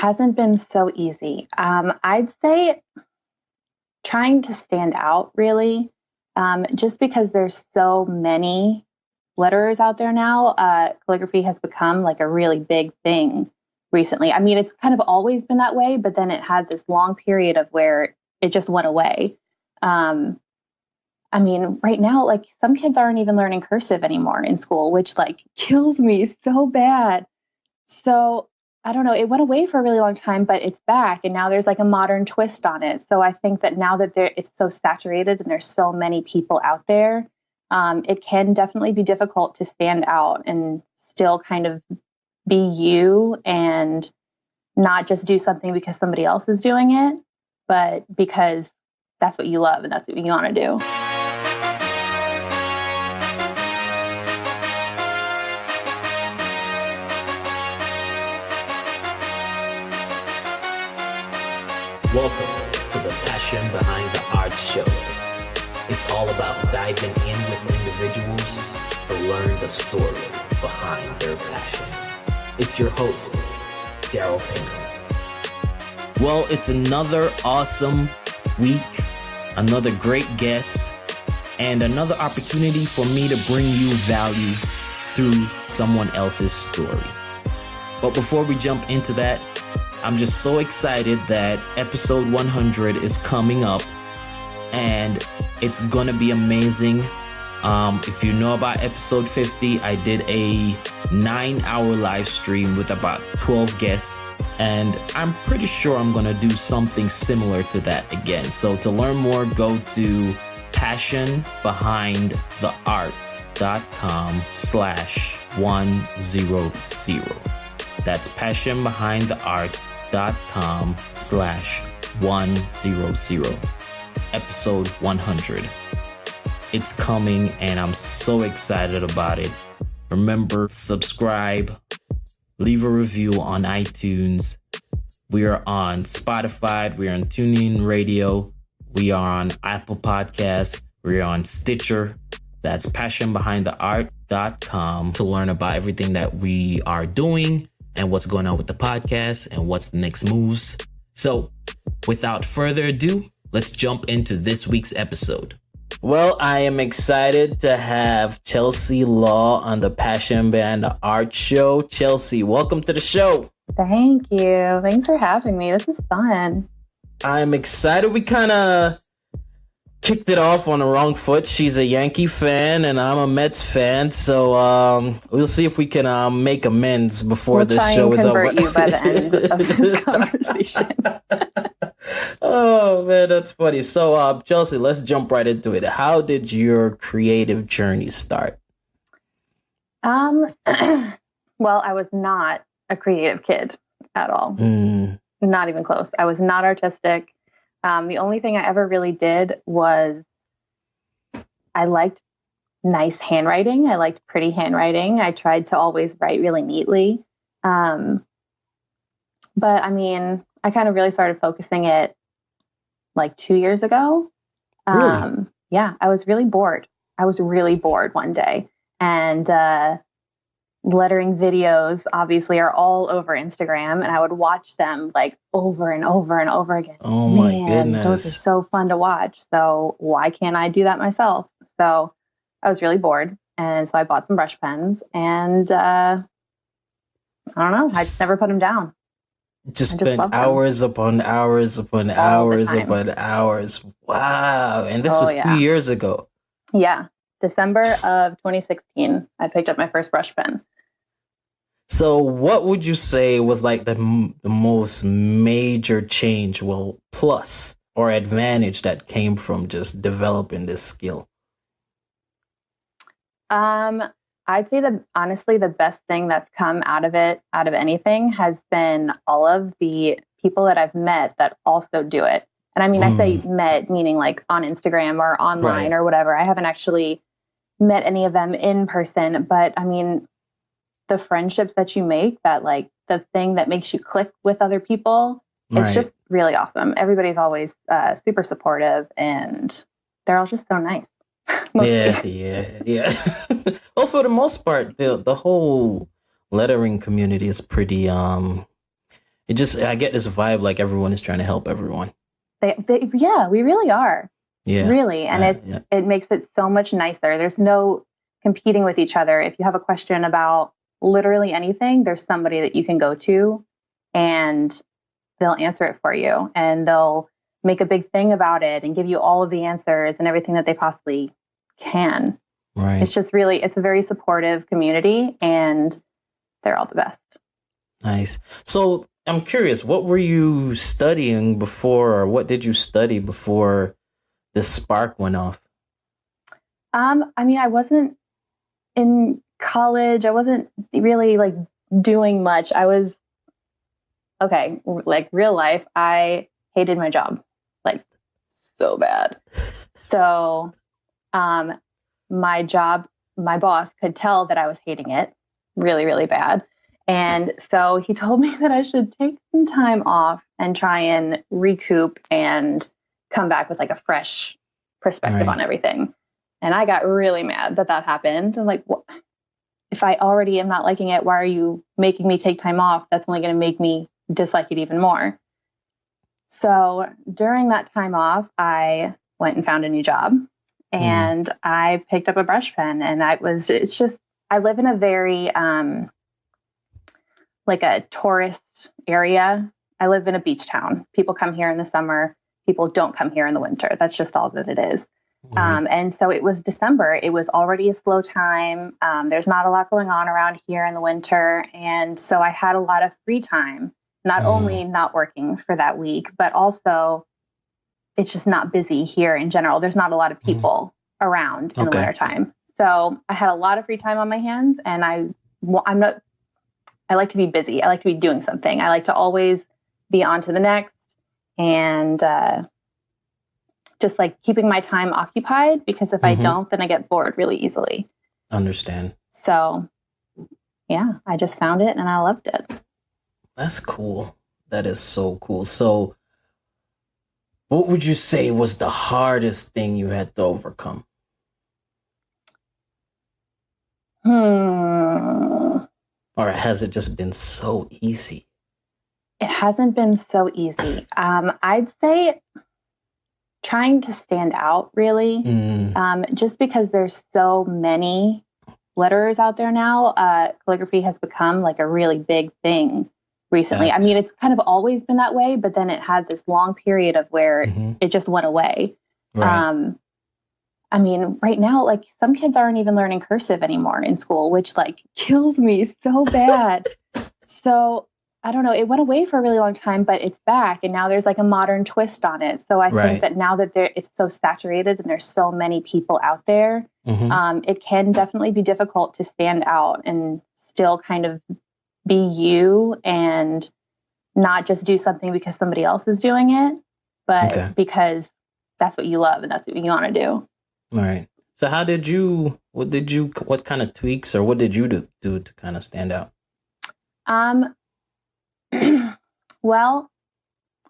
hasn't been so easy. I'd say trying to stand out really, just because there's so many letterers out there now. Calligraphy has become like a really big thing recently. I mean, it's kind of always been that way, but then it had this long period of where it just went away. I mean, right now, like some kids aren't even learning cursive anymore in school, which like kills me so bad. So I don't know, it went away for a really long time, but it's back. And now there's like a modern twist on it. So I think that now that it's so saturated and there's so many people out there, it can definitely be difficult to stand out and still kind of be you and not just do something because somebody else is doing it, but because that's what you love and that's what you want to do. Welcome to the Passion Behind the Art Show. It's all about diving in with individuals to learn the story behind their passion. It's your host, Daryl Pinkham. Well, it's another awesome week, another great guest, and another opportunity for me to bring you value through someone else's story. But before we jump into that, I'm just so excited that episode 100 is coming up and it's gonna be amazing. If you know about episode 50, I did a 9-hour live stream with about 12 guests, and I'm pretty sure I'm gonna do something similar to that again. So to learn more, go to passionbehindtheart.com/100. That's passionbehindtheart.com/100. Episode 100. It's coming and I'm so excited about it. Remember, subscribe, leave a review on iTunes. We are on Spotify. We are on TuneIn Radio. We are on Apple Podcasts. We are on Stitcher. That's passionbehindtheart.com to learn about everything that we are doing and what's going on with the podcast and what's the next moves. So without further ado, let's jump into this week's episode. Well, I am excited to have Chelsea Law on the Passion Behind the Art Show. Chelsea, welcome to the show. Thank you. Thanks for having me. This is fun. I'm excited. We kind of kicked it off on the wrong foot. She's a Yankee fan and I'm a Mets fan. So we'll see if we can make amends before this show is over. We'll try and convert you by the end of this conversation. Oh, man, that's funny. So, Chelsea, let's jump right into it. How did your creative journey start? Well, I was not a creative kid at all. Not even close. I was not artistic. The only thing I ever really did was I liked nice handwriting. I liked pretty handwriting. I tried to always write really neatly. But I mean, I kind of really started focusing it like 2 years ago. Really? Yeah, I was really bored. I was really bored one day. And lettering videos obviously are all over Instagram, and I would watch them like over and over and over again. Oh my goodness. Those are so fun to watch. So why can't I do that myself? So I was really bored. And so I bought some brush pens and I don't know, I just never put them down. Just spent hours upon hours upon hours upon hours. Wow. And this was 2 years ago. Yeah. December of 2016, I picked up my first brush pen. So what would you say was like the most major change, well, plus or advantage that came from just developing this skill? I'd say that honestly, the best thing that's come out of anything, has been all of the people that I've met that also do it. And I mean, I say met, meaning like on Instagram or online or whatever. I haven't actually met any of them in person, but I mean, the friendships that you make, that like the thing that makes you click with other people, it's just really awesome. Everybody's always super supportive and they're all just so nice. Yeah. Well, for the most part, the whole lettering community is pretty I get this vibe like everyone is trying to help everyone. Yeah, we really are. Yeah. Really. And it makes it so much nicer. There's no competing with each other. If you have a question about literally anything, there's somebody that you can go to and they'll answer it for you, and they'll make a big thing about it and give you all of the answers and everything that they possibly can. Right. It's just really, it's a very supportive community, and they're all the best. Nice. So I'm curious, what were you studying before, or what did you study before this spark went off? I mean, I wasn't in college. I wasn't really like doing much. I was, okay, like real life, I hated my job, like so bad. So, my boss could tell that I was hating it really, really bad. And so he told me that I should take some time off and try and recoup and come back with like a fresh perspective on everything. And I got really mad that happened. I'm like, what? If I already am not liking it, why are you making me take time off? That's only going to make me dislike it even more. So during that time off, I went and found a new job, and I picked up a brush pen, and I live in a very, like a tourist area. I live in a beach town. People come here in the summer. People don't come here in the winter. That's just all that it is. And so it was December. It was already a slow time. There's not a lot going on around here in the winter. And so I had a lot of free time, not only not working for that week, but also it's just not busy here in general. There's not a lot of people around in the wintertime. So I had a lot of free time on my hands, and I like to be busy. I like to be doing something. I like to always be on to the next, and just like keeping my time occupied, because if I don't, then I get bored really easily. Understand. So yeah, I just found it and I loved it. That's cool. That is so cool. So what would you say was the hardest thing you had to overcome? Or has it just been so easy? It hasn't been so easy. I'd say trying to stand out, really, just because there's so many letterers out there now. Calligraphy has become like a really big thing recently. I mean, it's kind of always been that way, but then it had this long period of where it just went away. Right. I mean, right now, like some kids aren't even learning cursive anymore in school, which like kills me so bad. So I don't know, it went away for a really long time, but it's back, and now there's like a modern twist on it. So I think that now that it's so saturated and there's so many people out there, it can definitely be difficult to stand out and still kind of be you, and not just do something because somebody else is doing it, but because that's what you love and that's what you want to do. All right. So what kind of tweaks or what did you do to kind of stand out? Well,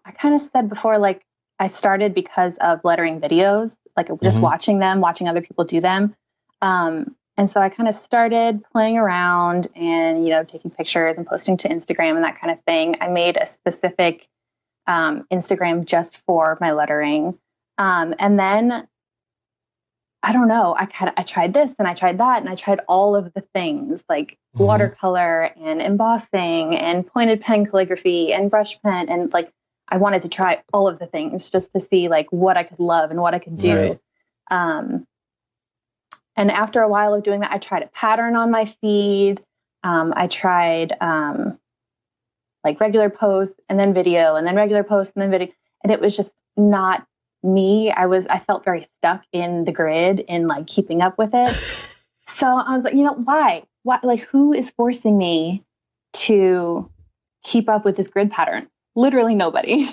I kind of said before, like I started because of lettering videos, like just watching other people do them. And so I kind of started playing around and, taking pictures and posting to Instagram and that kind of thing. I made a specific Instagram just for my lettering. And then I don't know, I tried this and I tried that, and I tried all of the things like watercolor and embossing and pointed pen calligraphy and brush pen. And like, I wanted to try all of the things just to see like what I could love and what I could do. Right. And after a while of doing that, I tried a pattern on my feed. I tried like regular posts and then video, and then regular posts and then video. And it was just not me. I felt very stuck in the grid in like keeping up with it. So I was like, why, like who is forcing me to keep up with this grid pattern? Literally nobody,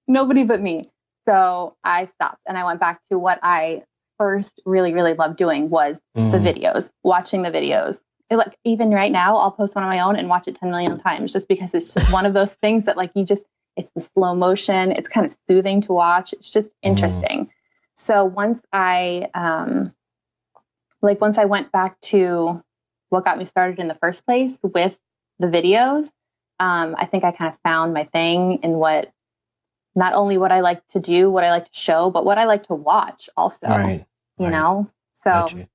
nobody but me. So I stopped and I went back to what I first really, really loved doing was the videos, watching the videos. Like even right now, I'll post one on my own and watch it 10 million times just because it's just one of those things that like it's the slow motion. It's kind of soothing to watch. It's just interesting. So once I went back to what got me started in the first place with the videos, I think I kind of found my thing in not only what I like to do, what I like to show, but what I like to watch also, you know? So Gotcha.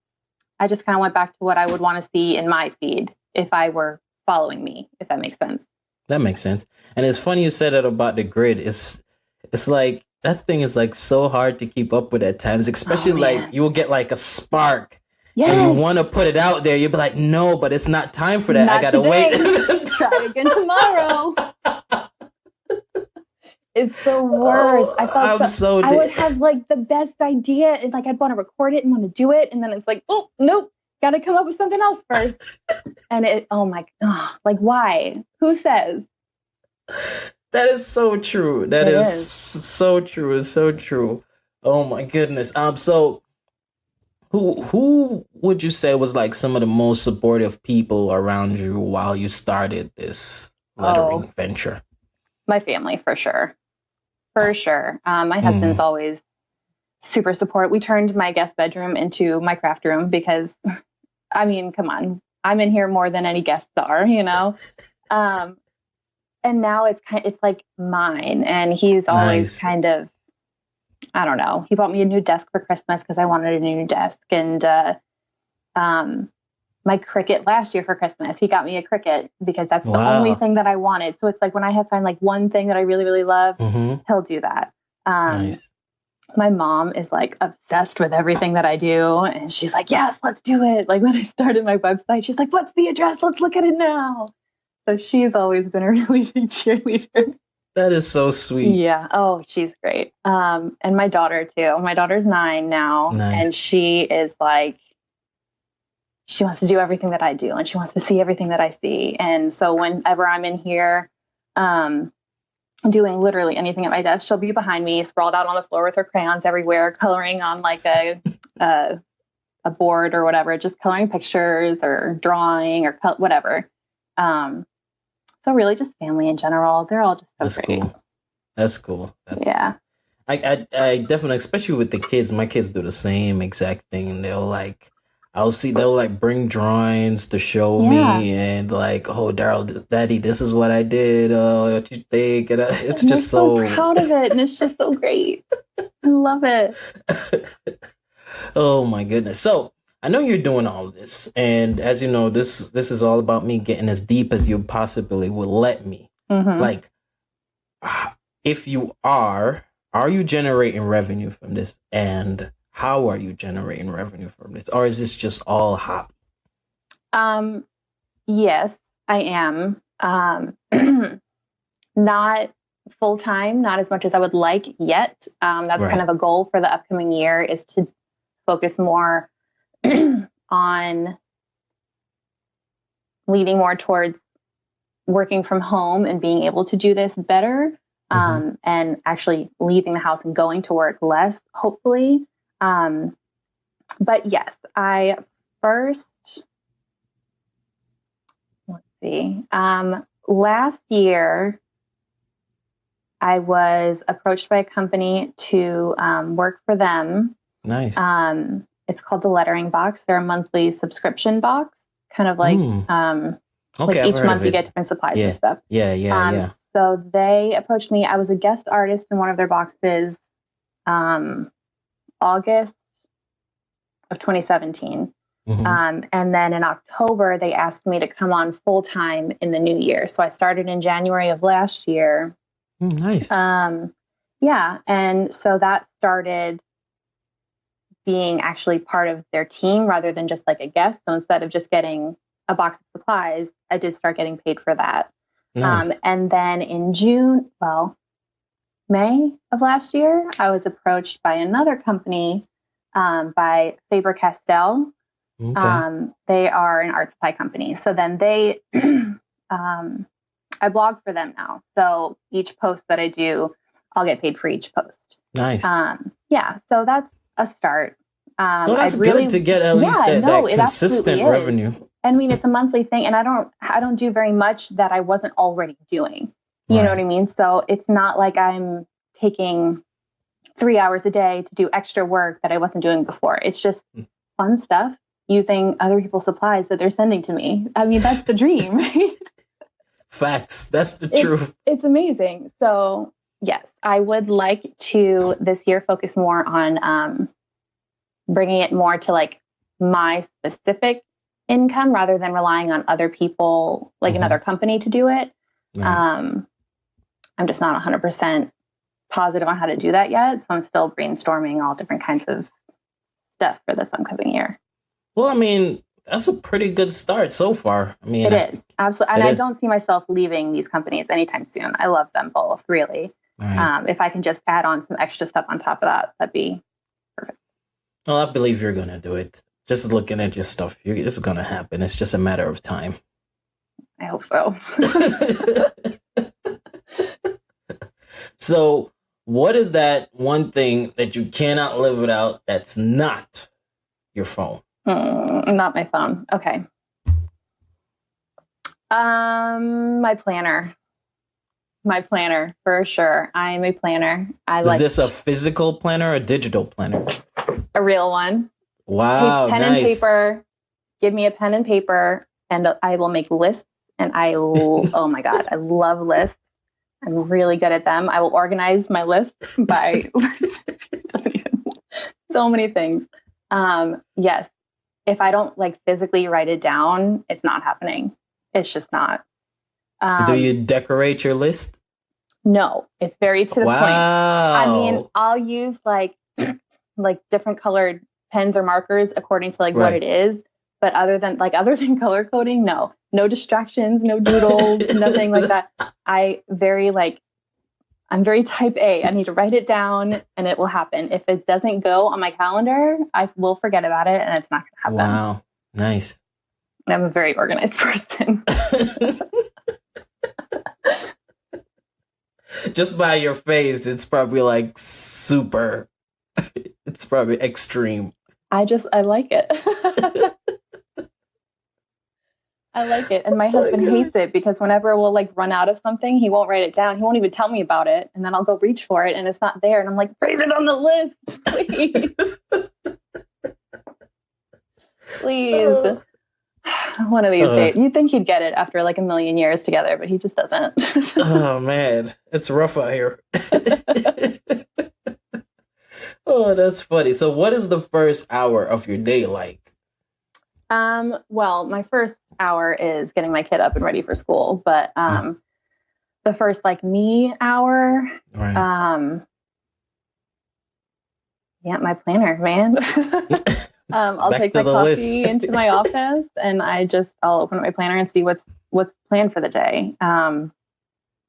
I just kind of went back to what I would want to see in my feed if I were following me, if that makes sense. That makes sense. And it's funny you said that about the grid. It's like that thing is like so hard to keep up with at times, especially like you will get like a spark and you want to put it out there. You'll be like, no, but it's not time for that. Not I gotta wait. Try again tomorrow. It's the worst. I would have like the best idea and like I'd want to record it and want to do it. And then it's like, oh, nope, got to come up with something else first. And like why? Who says? That is so true. That is so true. It's so true. Oh my goodness. So who would you say was like some of the most supportive people around you while you started this lettering venture? My family, for sure. For sure. My husband's always super supportive. We turned my guest bedroom into my craft room because, I mean, come on, I'm in here more than any guests are, you know? And now it's like mine. And he's always kind of, I don't know. He bought me a new desk for Christmas because I wanted a new desk. And my Cricut last year for Christmas, he got me a Cricut because that's the only thing that I wanted. So it's like when I find like one thing that I really, really love, he'll do that. My mom is like obsessed with everything that I do. And she's like, yes, let's do it. Like when I started my website, she's like, what's the address? Let's look at it now. So she's always been a really big cheerleader. That is so sweet. Yeah. Oh, she's great. And my daughter too. My daughter's 9 now. And she is like, she wants to do everything that I do and she wants to see everything that I see. And so whenever I'm in here, doing literally anything at my desk, she'll be behind me, sprawled out on the floor with her crayons everywhere, coloring on like a board or whatever, just coloring pictures or drawing or whatever. So really just family in general. They're all just so great. Cool. That's cool. Yeah. I definitely, especially with the kids, my kids do the same exact thing. And they'll like bring drawings to show me and like, oh, Daryl, Daddy, this is what I did. Oh, what you think? And it's just so proud of it. And it's just so great. I love it. Oh my goodness. So I know you're doing all of this. And as you know, this is all about me getting as deep as you possibly will let me. Like, if you are you generating revenue from this? And how are you generating revenue from this? Or is this just all hobby? Yes, I am. Not full time, not as much as I would like yet. That's kind of a goal for the upcoming year, is to focus more on leaning more towards working from home and being able to do this better, and actually leaving the house and going to work less, hopefully. But yes, let's see, last year I was approached by a company to work for them. Nice. It's called the Lettering Box. They're a monthly subscription box, kind of like, like each month you get different supplies and stuff. Yeah. So they approached me. I was a guest artist in one of their boxes, August of 2017. And then in October, they asked me to come on full time in the new year. So I started in January of last year. Nice. Yeah. And so that started being actually part of their team rather than just like a guest. So instead of just getting a box of supplies, I did start getting paid for that. Nice. And then in May of last year, I was approached by another company, by Faber-Castell. Okay. They are an art supply company. So then I blog for them now. So each post that I do, I'll get paid for each post. Nice. Yeah. So that's a start. No, that's good to get at least that consistent revenue. I mean, it's a monthly thing, and I don't do very much that I wasn't already doing. You know what I mean? So it's not like I'm taking 3 hours a day to do extra work that I wasn't doing before. It's just fun stuff using other people's supplies that they're sending to me. I mean, that's the dream, right? Facts. That's the truth. It's amazing. So yes, I would like to this year focus more on bringing it more to like my specific income rather than relying on other people, like another company to do it. Right. I'm just not 100% positive on how to do that yet. So I'm still brainstorming all different kinds of stuff for this upcoming year. Well, I mean, that's a pretty good start so far. I mean, it is absolutely. And I don't see myself leaving these companies anytime soon. I love them both, really. Right. If I can just add on some extra stuff on top of that, that'd be perfect. Well, I believe you're going to do it. Just looking at your stuff, this is going to happen. It's just a matter of time. I hope so. So what is that one thing that you cannot live without that's not your phone? Not my phone. Okay. My planner. My planner, for sure. I'm a planner. Is this a physical planner or a digital planner? A real one. Wow, pen and paper. Give me a pen and paper, and I will make lists. And oh my God, I love lists. I'm really good at them. I will organize my list by so many things. Yes. If I don't like physically write it down, it's not happening. It's just not. Do you decorate your list? No, it's very to the point. I mean, I'll use like different colored pens or markers according to like what it is. But other than color coding, no distractions, no doodles, nothing like that. I'm very type A. I need to write it down and it will happen. If it doesn't go on my calendar, I will forget about it and it's not going to happen. Wow. Nice. I'm a very organized person. Just by your face, it's probably like super. It's probably extreme. I like it. I like it. And my husband hates it because whenever we'll like run out of something, he won't write it down. He won't even tell me about it. And then I'll go reach for it and it's not there. And I'm like, write it on the list, please. Please. One of these days. You'd think he'd get it after like a million years together, but he just doesn't. Oh, man. It's rough out here. Oh, that's funny. So what is the first hour of your day like? Well, my first hour is getting my kid up and ready for school, but the first like me hour, my planner, man. I'll take my coffee into my office and I'll open up my planner and see what's planned for the day.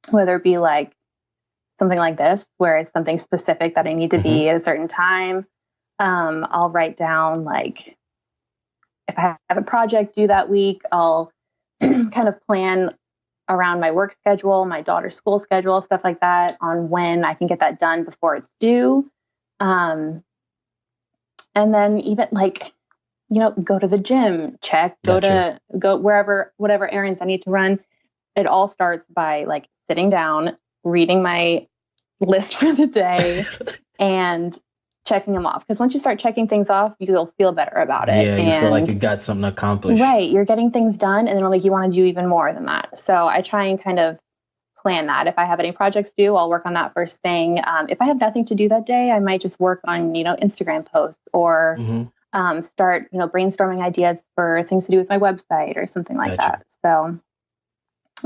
Whether it be like something like this, where it's something specific that I need to be at a certain time. I'll write down like, if I have a project due that week, I'll kind of plan around my work schedule, my daughter's school schedule, stuff like that, on when I can get that done before it's due. And then even like, go to the gym, go wherever, whatever errands I need to run. It all starts by like sitting down, reading my list for the day and checking them off. Because once you start checking things off, you'll feel better about it. Yeah, you feel like you got something accomplished. Right. You're getting things done and then it'll make you want to do even more than that. So I try and kind of plan that. If I have any projects due, I'll work on that first thing. If I have nothing to do that day, I might just work on, Instagram posts or start, brainstorming ideas for things to do with my website or something like that. So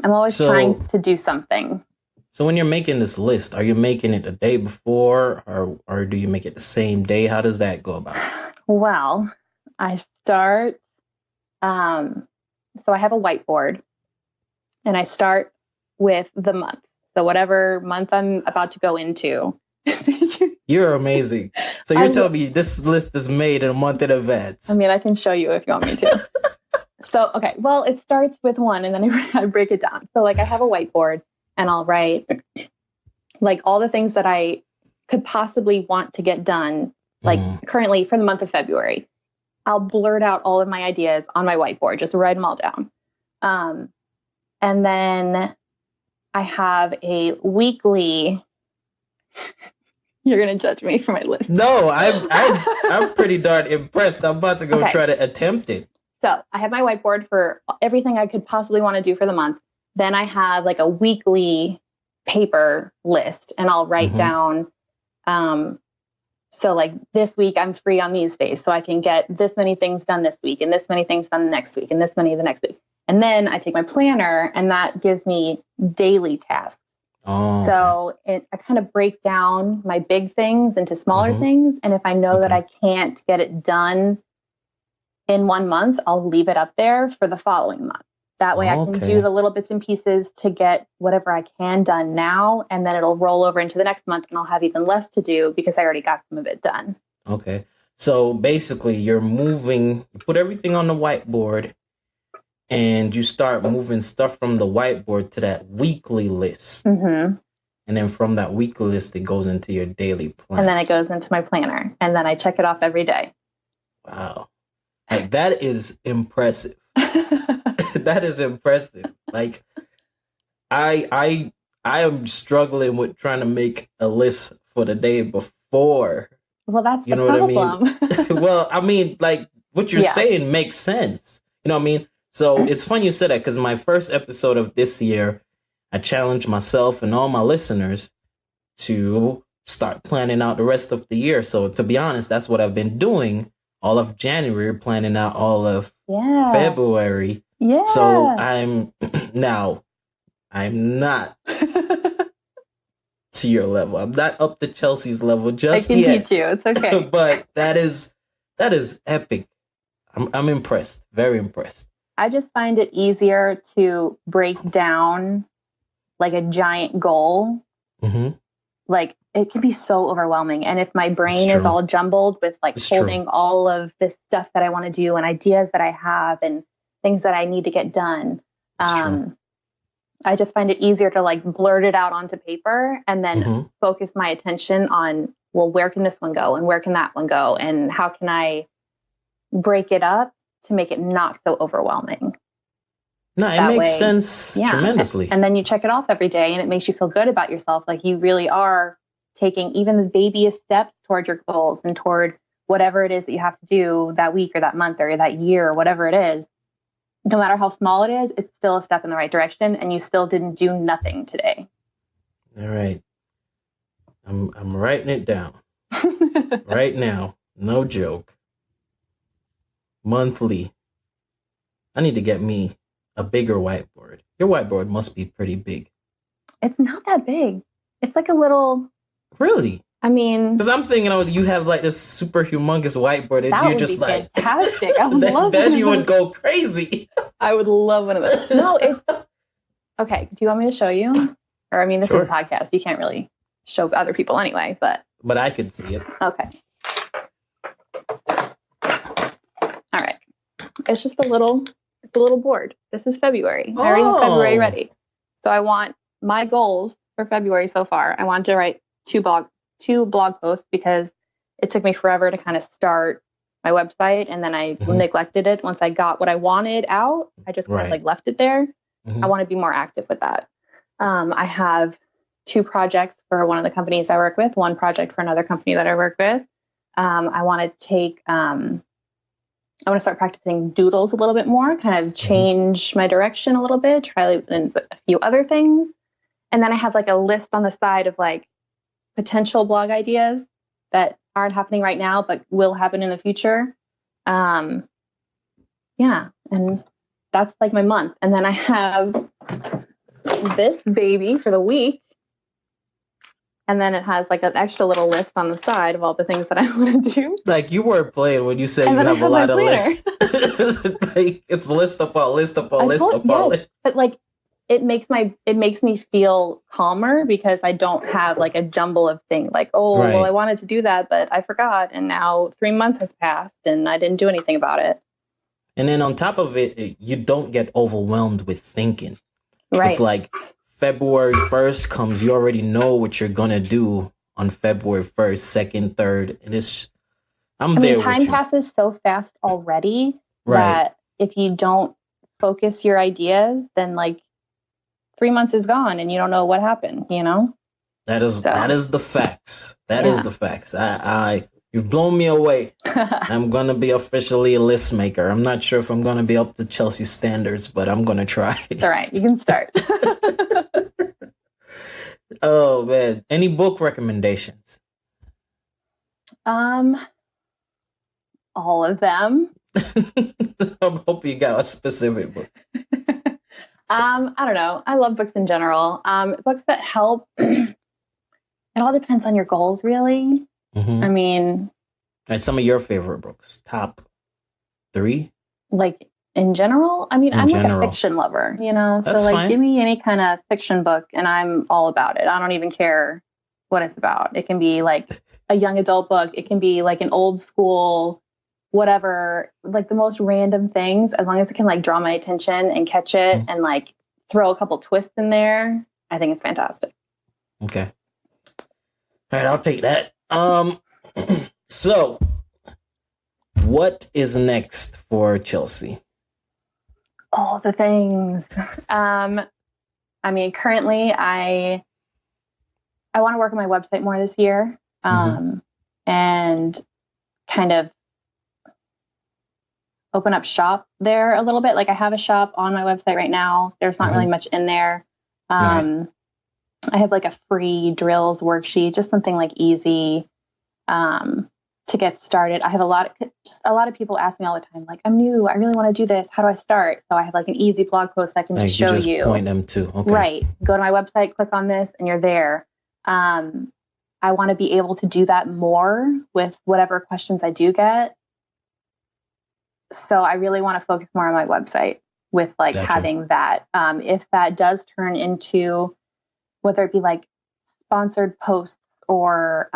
I'm always trying to do something. So when you're making this list, are you making it the day before or do you make it the same day? How does that go about? Well, I start, so I have a whiteboard and I start with the month. So whatever month I'm about to go into. You're amazing. So you're telling me this list is made in a month in advance. I mean, I can show you if you want me to. So, okay. Well, it starts with one and then I break it down. So like I have a whiteboard. And I'll write like all the things that I could possibly want to get done, like currently for the month of February. I'll blurt out all of my ideas on my whiteboard, just write them all down. And then I have a weekly. You're going to judge me for my list. No, I'm pretty darn impressed. I'm about to try to attempt it. So I have my whiteboard for everything I could possibly want to do for the month. then I have like a weekly paper list, and I'll write down, so like this week I'm free on these days, so I can get this many things done this week and this many things done next week and this many the next week. And then I take my planner, and that gives me daily tasks. Oh, so I kind of break down my big things into smaller things. And if I know that I can't get it done in 1 month, I'll leave it up there for the following month. That way I can do the little bits and pieces to get whatever I can done now. And then it'll roll over into the next month, and I'll have even less to do because I already got some of it done. Okay. So basically you put everything on the whiteboard, and you start moving stuff from the whiteboard to that weekly list. And then from that weekly list, it goes into your daily plan. And then it goes into my planner, and then I check it off every day. Wow. Like, that is impressive. That is impressive. Like, I am struggling with trying to make a list for the day before. Well, that's the problem. What I mean? Well, I mean, like, what you're saying makes sense. You know what I mean? So it's funny you said that, because my first episode of this year, I challenged myself and all my listeners to start planning out the rest of the year. So to be honest, that's what I've been doing all of January, planning out all of February. Yeah. So I'm not to your level. I'm not up to Chelsea's level just yet. I can teach you. It's okay. But that is epic. I'm impressed. Very impressed. I just find it easier to break down like a giant goal. Like, it can be so overwhelming. And if my brain is all jumbled with like holding all of this stuff that I want to do and ideas that I have and things that I need to get done, I just find it easier to like blurt it out onto paper and then focus my attention on, well, where can this one go? And where can that one go? And how can I break it up to make it not so overwhelming? No, it makes sense tremendously. And then you check it off every day, and it makes you feel good about yourself. Like, you really are taking even the babyest steps toward your goals and toward whatever it is that you have to do that week or that month or that year or whatever it is. No matter how small it is, it's still a step in the right direction, and you still didn't do nothing today. All right. I'm writing it down right now. No joke. Monthly. I need to get me a bigger whiteboard. Your whiteboard must be pretty big. It's not that big. It's like a little... Really? I mean... Because I'm thinking, you have like this super humongous whiteboard, and you're just like... fantastic. I would love Then you would go crazy. I would love one of those. No, it's... Okay, do you want me to show you? Or, I mean, this is a podcast. You can't really show other people anyway, but... But I could see it. Okay. All right. It's just a little board. This is February. I already have February ready. So I want my goals for February so far. I want to write two blog posts, because it took me forever to kind of start my website, and then I neglected it. Once I got what I wanted out, I just kind of like left it there. I want to be more active with that. I have 2 projects for one of the companies I work with, 1 project for another company that I work with. I want to start practicing doodles a little bit more, kind of change my direction a little bit, try a few other things. And then I have like a list on the side of like potential blog ideas that aren't happening right now, but will happen in the future. And that's like my month. And then I have this baby for the week. And then it has like an extra little list on the side of all the things that I want to do. Like, you weren't playing when you said you have a lot of lists. It's like, it's list upon list upon list upon list. But like, it makes me feel calmer, because I don't have like a jumble of things like, well, I wanted to do that, but I forgot. And now 3 months has passed and I didn't do anything about it. And then on top of it, you don't get overwhelmed with thinking. Right. It's like, February 1st comes, you already know what you're going to do on February 1st, 2nd, 3rd. And I mean, time passes so fast already that if you don't focus your ideas, then like 3 months is gone and you don't know what happened, you know? That is the facts. That is the facts. I You've blown me away. I'm going to be officially a list maker. I'm not sure if I'm going to be up to Chelsea standards, but I'm going to try. It's all right. You can start. Oh, man. Any book recommendations? All of them. I'm hoping you got a specific book. I don't know. I love books in general. Books that help. It all depends on your goals, really. Mm-hmm. I mean, and some of your favorite books, top 3? Like in general, I mean, I'm like a fiction lover, you know, so That's like fine. give me any kind of fiction book and I'm all about it. I don't even care what it's about. It can be like a young adult book. It can be like an old school, whatever, like the most random things, as long as it can like draw my attention and catch it and like throw a couple twists in there. I think it's fantastic. Okay. All right, I'll take that. So what is next for Chelsea? All the things. I mean, currently I want to work on my website more this year. And kind of open up shop there a little bit. Like I have a shop on my website right now. There's not really much in there. I have like a free drills worksheet, just something like easy to get started. I have a lot of people ask me all the time, like, I'm new, I really want to do this. How do I start? So I have like an easy blog post I can just show you. Point them to. Okay. Right. Go to my website, click on this, and you're there. I want to be able to do that more with whatever questions I do get. So I really want to focus more on my website with like having that. If that does turn into, whether it be like sponsored posts or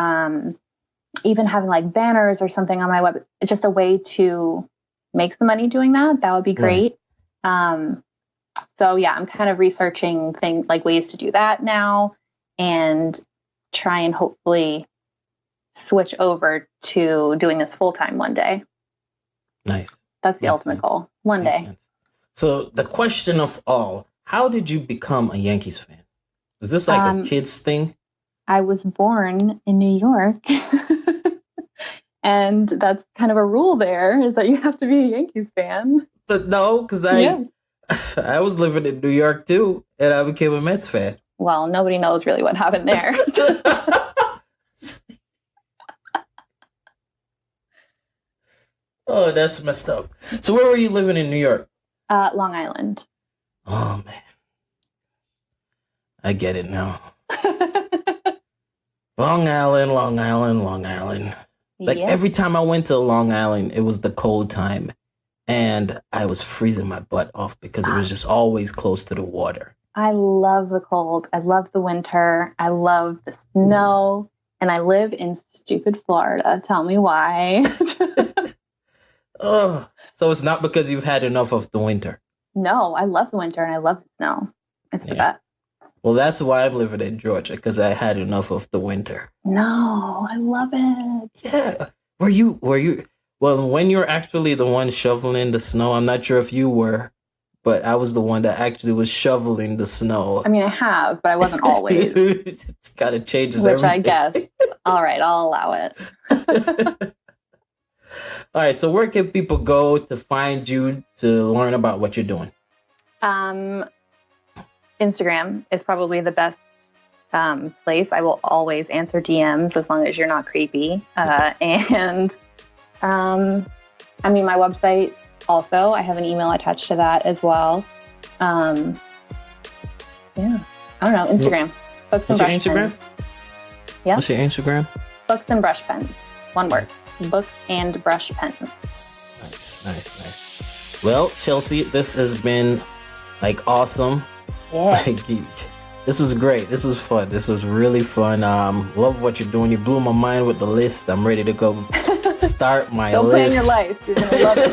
even having like banners or something on my web, just a way to make some money doing that, that would be great. So yeah, I'm kind of researching things like ways to do that now and try and hopefully switch over to doing this full time one day. Nice. That's the ultimate goal. One day. Sense. So the question of all, how did you become a Yankees fan? Was this like a kid's thing? I was born in New York. And that's kind of a rule there, is that you have to be a Yankees fan. But no, because I was living in New York too, and I became a Mets fan. Well, nobody knows really what happened there. Oh, that's messed up. So where were you living in New York? Long Island. Oh, man. I get it now. Long Island, Long Island, Long Island. Like every time I went to Long Island, it was the cold time. And I was freezing my butt off because it was just always close to the water. I love the cold. I love the winter. I love the snow. And I live in stupid Florida. Tell me why. Oh, so it's not because you've had enough of the winter. No, I love the winter and I love the snow. It's the best. Well, that's why I'm living in Georgia, because I had enough of the winter. No, I love it. Yeah. Were you? Well, when you're actually the one shoveling the snow, I'm not sure if you were, but I was the one that actually was shoveling the snow. I mean, I have, but I wasn't always. It's kind of changes everything. Which I guess. All right, I'll allow it. All right, so where can people go to find you to learn about what you're doing? Instagram is probably the best place. I will always answer DMs as long as you're not creepy. And I mean, my website also, I have an email attached to that as well. Yeah, I don't know. Instagram. Books and brush pens. Yeah. What's your Instagram? Books and brush pens. One word. Book and brush pens. Nice. Well, Chelsea, this has been like awesome. Yeah. This was great. This was fun. This was really fun. Love what you're doing. You blew my mind with the list. I'm ready to go start my list. Go plan your life. You're gonna love it.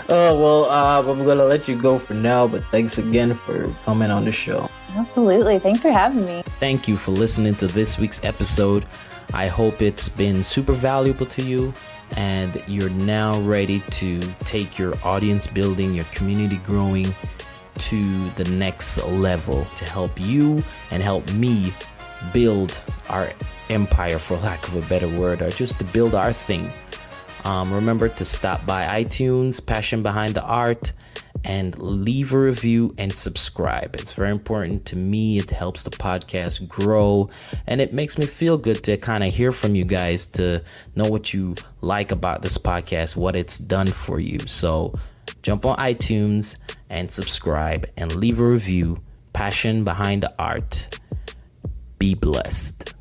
Oh, well, I'm going to let you go for now, but thanks again for coming on the show. Absolutely. Thanks for having me. Thank you for listening to this week's episode. I hope it's been super valuable to you and you're now ready to take your audience building, your community growing to the next level to help you and help me build our empire, for lack of a better word, or just to build our thing. Remember to stop by iTunes, Passion Behind the Art, and leave a review and subscribe. It's very important to me. It helps the podcast grow, and it makes me feel good to kind of hear from you guys, to know what you like about this podcast, what it's done for you. So jump on iTunes and subscribe and leave a review. Passion Behind the Art. Be blessed.